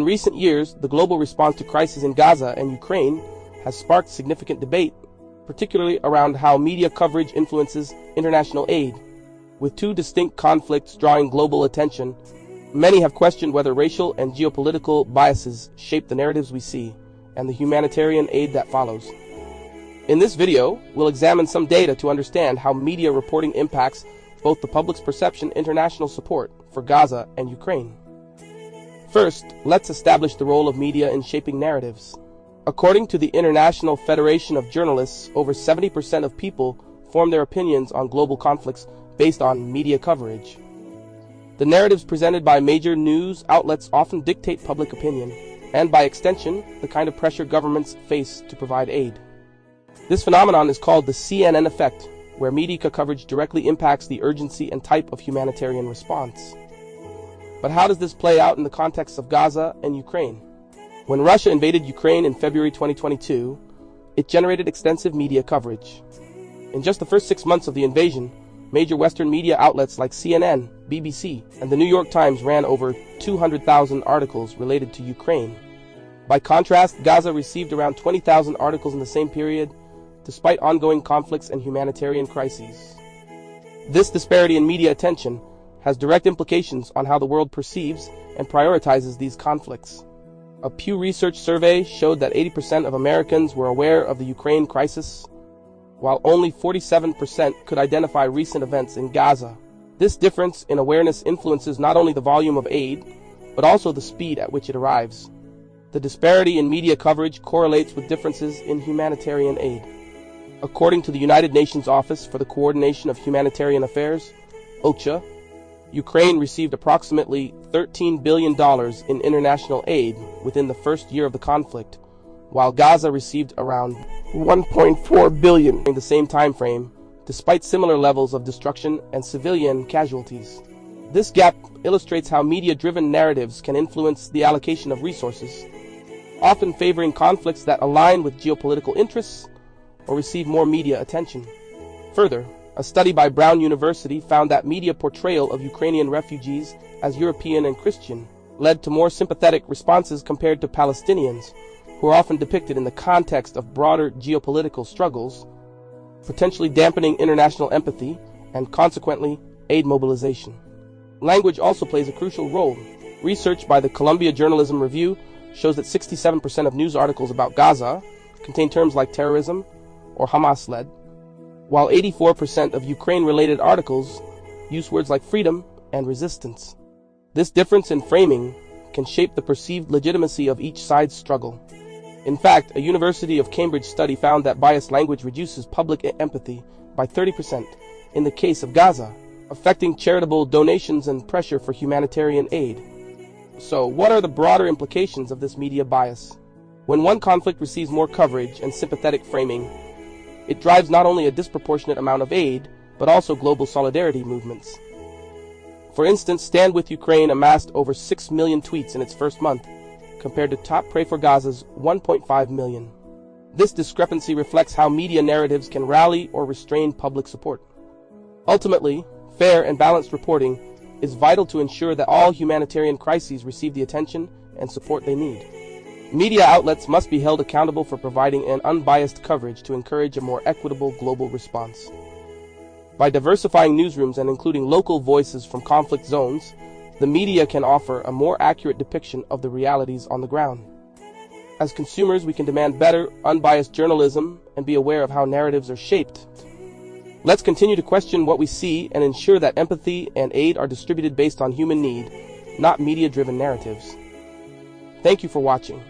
recent years, the global response to crises in Gaza and Ukraine has sparked significant debate, particularly around how media coverage influences international aid. With two distinct conflicts drawing global attention, many have questioned whether racial and geopolitical biases shape the narratives we see and the humanitarian aid that follows. In this video, we'll examine some data to understand how media reporting impacts both the public's perception and international support for Gaza and Ukraine. First, let's establish the role of media in shaping narratives. According to the International Federation of Journalists, over 70% of people form their opinions on global conflicts based on media coverage. The narratives presented by major news outlets often dictate public opinion, and by extension, the kind of pressure governments face to provide aid. This phenomenon is called the CNN effect, where media coverage directly impacts the urgency and type of humanitarian response. But how does this play out in the context of Gaza and Ukraine? When Russia invaded Ukraine in February 2022, it generated extensive media coverage. In just the first 6 months of the invasion, major Western media outlets like CNN, BBC, and the New York Times ran over 200,000 articles related to Ukraine. By contrast, Gaza received around 20,000 articles in the same period, despite ongoing conflicts and humanitarian crises. This disparity in media attention has direct implications on how the world perceives and prioritizes these conflicts. A Pew Research survey showed that 80% of Americans were aware of the Ukraine crisis, while only 47% could identify recent events in Gaza. This difference in awareness influences not only the volume of aid, but also the speed at which it arrives. The disparity in media coverage correlates with differences in humanitarian aid. According to the United Nations Office for the Coordination of Humanitarian Affairs, OCHA, Ukraine received approximately $13 billion in international aid within the first year of the conflict, while Gaza received around $1.4 billion in the same time frame, despite similar levels of destruction and civilian casualties. This gap illustrates how media-driven narratives can influence the allocation of resources, often favoring conflicts that align with geopolitical interests or receive more media attention. Further, a study by Brown University found that media portrayal of Ukrainian refugees as European and Christian led to more sympathetic responses compared to Palestinians, who are often depicted in the context of broader geopolitical struggles, potentially dampening international empathy and, consequently, aid mobilization. Language also plays a crucial role. Research by the Columbia Journalism Review shows that 67% of news articles about Gaza contain terms like terrorism or Hamas-led, while 84% of Ukraine-related articles use words like freedom and resistance. This difference in framing can shape the perceived legitimacy of each side's struggle. In fact, a University of Cambridge study found that biased language reduces public empathy by 30% in the case of Gaza, affecting charitable donations and pressure for humanitarian aid. So, what are the broader implications of this media bias? When one conflict receives more coverage and sympathetic framing, it drives not only a disproportionate amount of aid, but also global solidarity movements. For instance, Stand With Ukraine amassed over 6 million tweets in its first month, compared to Top Pray for Gaza's 1.5 million. This discrepancy reflects how media narratives can rally or restrain public support. Ultimately, fair and balanced reporting is vital to ensure that all humanitarian crises receive the attention and support they need. Media outlets must be held accountable for providing an unbiased coverage to encourage a more equitable global response. By diversifying newsrooms and including local voices from conflict zones, the media can offer a more accurate depiction of the realities on the ground. As consumers, we can demand better, unbiased journalism and be aware of how narratives are shaped. Let's continue to question what we see and ensure that empathy and aid are distributed based on human need, not media-driven narratives. Thank you for watching.